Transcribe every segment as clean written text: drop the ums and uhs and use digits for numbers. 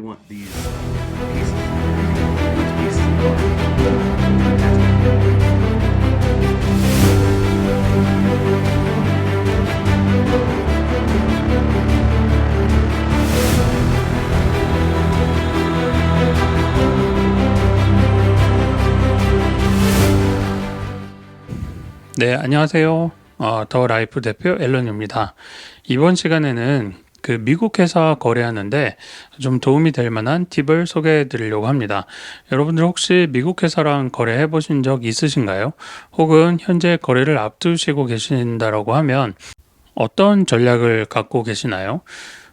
want these pieces. Those pieces of art. 네, 안녕하세요. 더 라이프 대표 앨런입니다. 이번 시간에는 그 미국 회사 거래하는데 좀 도움이 될 만한 팁을 소개해 드리려고 합니다. 여러분들 혹시 미국 회사랑 거래해 보신 적 있으신가요? 혹은 현재 거래를 앞두시고 계신다라고 하면 어떤 전략을 갖고 계시나요?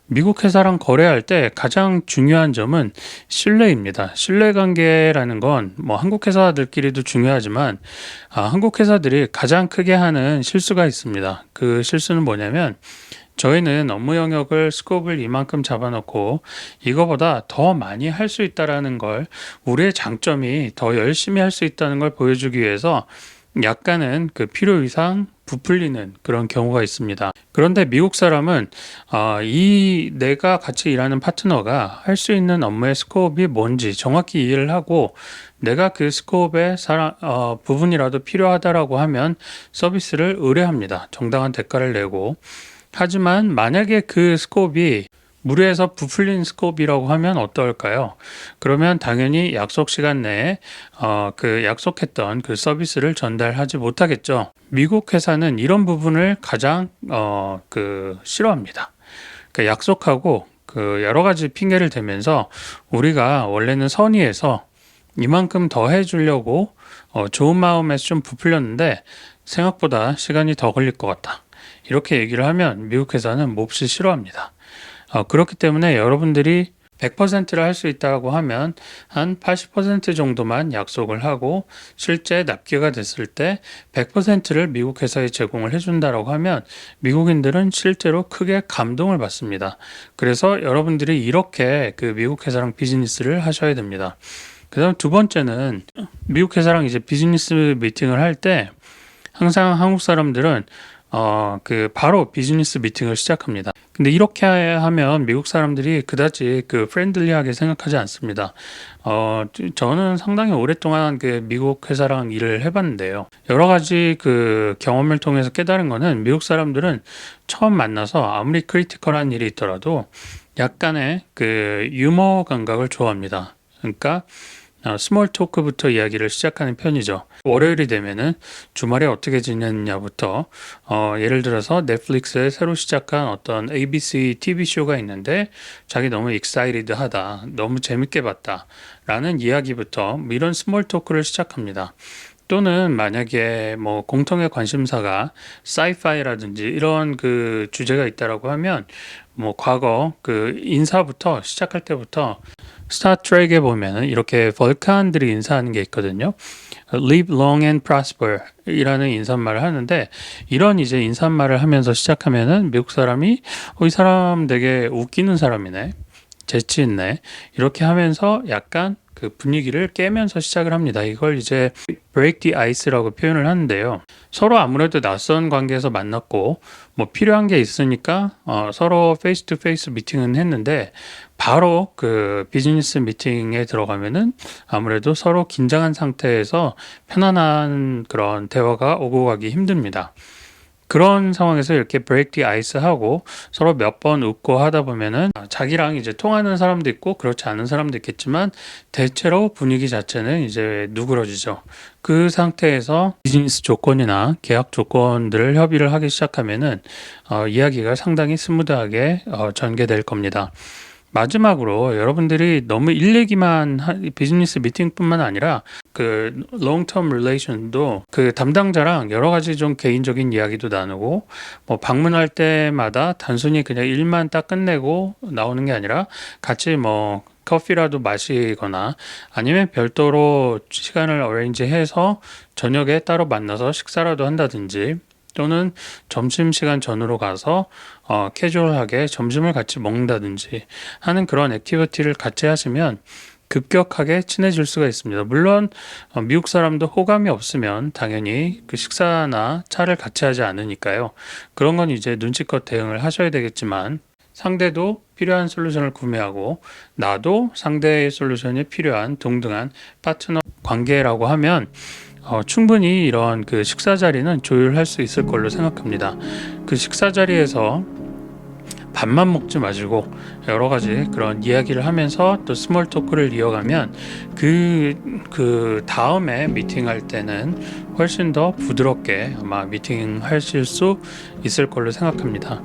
미국 회사랑 거래할 때 가장 중요한 점은 신뢰입니다. 신뢰관계라는 건 뭐 한국 회사들끼리도 중요하지만 한국 회사들이 가장 크게 하는 실수가 있습니다. 그 실수는 뭐냐면 저희는 업무 영역을 스코프를 이만큼 잡아놓고 이거보다 더 많이 할 수 있다라는 걸 우리의 장점이 더 열심히 할 수 있다는 걸 보여주기 위해서 약간은 그 필요 이상 부풀리는 그런 경우가 있습니다. 그런데 미국 사람은 이 내가 같이 일하는 파트너가 할 수 있는 업무의 스코프이 뭔지 정확히 이해를 하고 내가 그 스코프의 부분이라도 필요하다라고 하면 서비스를 의뢰합니다. 정당한 대가를 내고. 하지만 만약에 그 스코프이 무리해서 부풀린 스코프이라고 하면 어떨까요? 그러면 당연히 약속 시간 내에 그 약속했던 그 서비스를 전달하지 못하겠죠. 미국 회사는 이런 부분을 가장 그 싫어합니다. 그 약속하고 그 여러 가지 핑계를 대면서 우리가 원래는 선의해서 이만큼 더 해주려고 좋은 마음에서 좀 부풀렸는데 생각보다 시간이 더 걸릴 것 같다. 이렇게 얘기를 하면 미국 회사는 몹시 싫어합니다. 그렇기 때문에 여러분들이 100%를 할 수 있다고 하면 한 80% 정도만 약속을 하고 실제 납기가 됐을 때 100%를 미국 회사에 제공을 해준다라고 하면 미국인들은 실제로 크게 감동을 받습니다. 그래서 여러분들이 이렇게 그 미국 회사랑 비즈니스를 하셔야 됩니다. 그다음 두 번째는 미국 회사랑 이제 비즈니스 미팅을 할 때 항상 한국 사람들은 그 바로 비즈니스 미팅을 시작합니다. 근데 이렇게 하면 미국 사람들이 그다지 그 프렌들리하게 생각하지 않습니다. 저는 상당히 오랫동안 그 미국 회사랑 일을 해봤는데요. 여러 가지 그 경험을 통해서 깨달은 거는 미국 사람들은 처음 만나서 아무리 크리티컬한 일이 있더라도 약간의 그 유머 감각을 좋아합니다. 그러니까 스몰 토크부터 이야기를 시작하는 편이죠. 월요일이 되면은 주말에 어떻게 지냈냐부터 예를 들어서 넷플릭스에 새로 시작한 어떤 ABC TV쇼가 있는데 자기 너무 익사이티드하다, 너무 재밌게 봤다 라는 이야기부터 이런 스몰 토크를 시작합니다. 또는 만약에 뭐 공통의 관심사가 사이파이라든지 이런 그 주제가 있다라고 하면 뭐 과거 그 인사부터 시작할 때부터 스타트rek에 보면은 이렇게 벌칸들이 인사하는 게 있거든요. Live long and prosper 이라는 인사말을 하는데 이런 이제 인사말을 하면서 시작하면은 미국 사람이 이 사람 되게 웃기는 사람이네. 재치 있네. 이렇게 하면서 약간 그 분위기를 깨면서 시작을 합니다. 이걸 이제 break the ice라고 표현을 하는데요. 서로 아무래도 낯선 관계에서 만났고 뭐 필요한 게 있으니까 서로 페이스 투 페이스 미팅은 했는데 바로 그 비즈니스 미팅에 들어가면은 아무래도 서로 긴장한 상태에서 편안한 그런 대화가 오고 가기 힘듭니다. 그런 상황에서 이렇게 브레이크 디 아이스 하고 서로 몇 번 웃고 하다 보면은 자기랑 이제 통하는 사람도 있고 그렇지 않은 사람도 있겠지만 대체로 분위기 자체는 이제 누그러지죠. 그 상태에서 비즈니스 조건이나 계약 조건들을 협의를 하기 시작하면은 이야기가 상당히 스무드하게 전개될 겁니다. 마지막으로 여러분들이 너무 일 얘기만 비즈니스 미팅뿐만 아니라 그 long-term relation도 그 담당자랑 여러 가지 좀 개인적인 이야기도 나누고 뭐 방문할 때마다 단순히 그냥 일만 딱 끝내고 나오는 게 아니라 같이 뭐 커피라도 마시거나 아니면 별도로 시간을 어레인지해서 저녁에 따로 만나서 식사라도 한다든지 또는 점심시간 전후로 가서 캐주얼하게 점심을 같이 먹는다든지 하는 그런 액티비티를 같이 하시면 급격하게 친해질 수가 있습니다. 물론 미국 사람도 호감이 없으면 당연히 그 식사나 차를 같이 하지 않으니까요. 그런 건 이제 눈치껏 대응을 하셔야 되겠지만 상대도 필요한 솔루션을 구매하고 나도 상대의 솔루션이 필요한 동등한 파트너 관계라고 하면 충분히 이런 그 식사 자리는 조율할 수 있을 걸로 생각합니다. 그 식사 자리에서 밥만 먹지 마시고 여러 가지 그런 이야기를 하면서 또 스몰 토크를 이어가면 그 다음에 미팅할 때는 훨씬 더 부드럽게 아마 미팅하실 수 있을 걸로 생각합니다.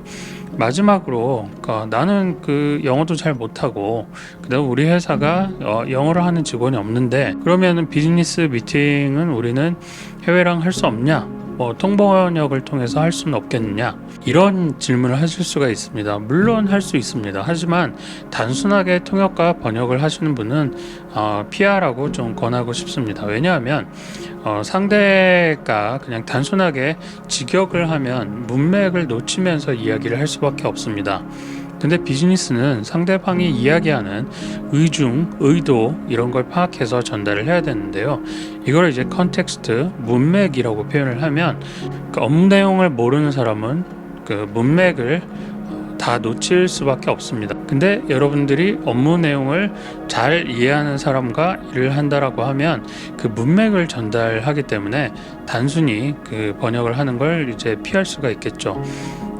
마지막으로 나는 그 영어도 잘 못하고 그다음 우리 회사가 영어를 하는 직원이 없는데 그러면은 비즈니스 미팅은 우리는 해외랑 할 수 없냐? 통번역을 통해서 할 수는 없겠느냐? 이런 질문을 하실 수가 있습니다. 물론 할 수 있습니다. 하지만 단순하게 통역과 번역을 하시는 분은 피하라고 좀 권하고 싶습니다. 왜냐하면 상대가 그냥 단순하게 직역을 하면 문맥을 놓치면서 이야기를 할 수밖에 없습니다. 근데 비즈니스는 상대방이 이야기하는 의중, 의도 이런 걸 파악해서 전달을 해야 되는데요. 이걸 이제 컨텍스트, 문맥이라고 표현을 하면 그 업무 내용을 모르는 사람은 그 문맥을 다 놓칠 수밖에 없습니다. 근데 여러분들이 업무 내용을 잘 이해하는 사람과 일을 한다라고 하면 그 문맥을 전달하기 때문에 단순히 그 번역을 하는 걸 이제 피할 수가 있겠죠.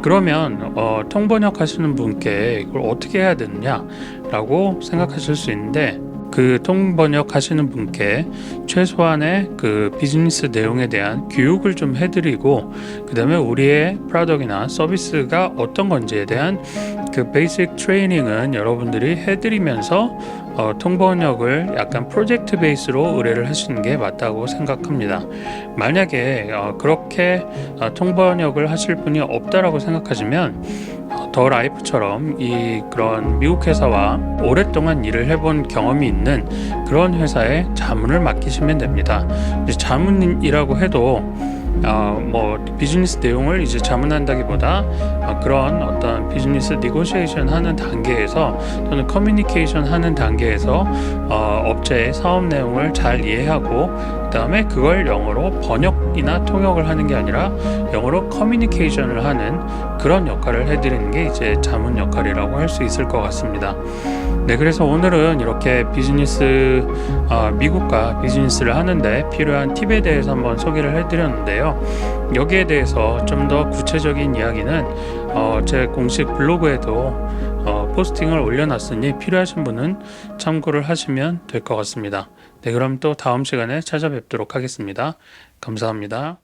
그러면 통번역 하시는 분께 이걸 어떻게 해야 되느냐라고 생각하실 수 있는데 그 통번역 하시는 분께 최소한의 그 비즈니스 내용에 대한 교육을 좀 해드리고 그 다음에 우리의 프로덕트나 서비스가 어떤 건지에 대한 그 베이직 트레이닝은 여러분들이 해드리면서 통번역을 약간 프로젝트 베이스로 의뢰를 하시는 게 맞다고 생각합니다. 만약에 그렇게 통번역을 하실 분이 없다라고 생각하시면 더 라이프처럼 그런 미국 회사와 오랫동안 일을 해본 경험이 있는 그런 회사에 자문을 맡기시면 됩니다. 자문이라고 해도 비즈니스 내용을 이제 자문한다기보다 그런 어떤 비즈니스 니고시에이션 하는 단계에서 또는 커뮤니케이션 하는 단계에서 업체의 사업 내용을 잘 이해하고 그 다음에 그걸 영어로 번역이나 통역을 하는 게 아니라 영어로 커뮤니케이션을 하는 그런 역할을 해드리는 게 이제 자문 역할이라고 할 수 있을 것 같습니다. 네, 그래서 오늘은 이렇게 미국과 비즈니스를 하는데 필요한 팁에 대해서 한번 소개를 해드렸는데요. 여기에 대해서 좀 더 구체적인 이야기는 제 공식 블로그에도 포스팅을 올려놨으니 필요하신 분은 참고를 하시면 될 것 같습니다. 네, 그럼 또 다음 시간에 찾아뵙도록 하겠습니다. 감사합니다.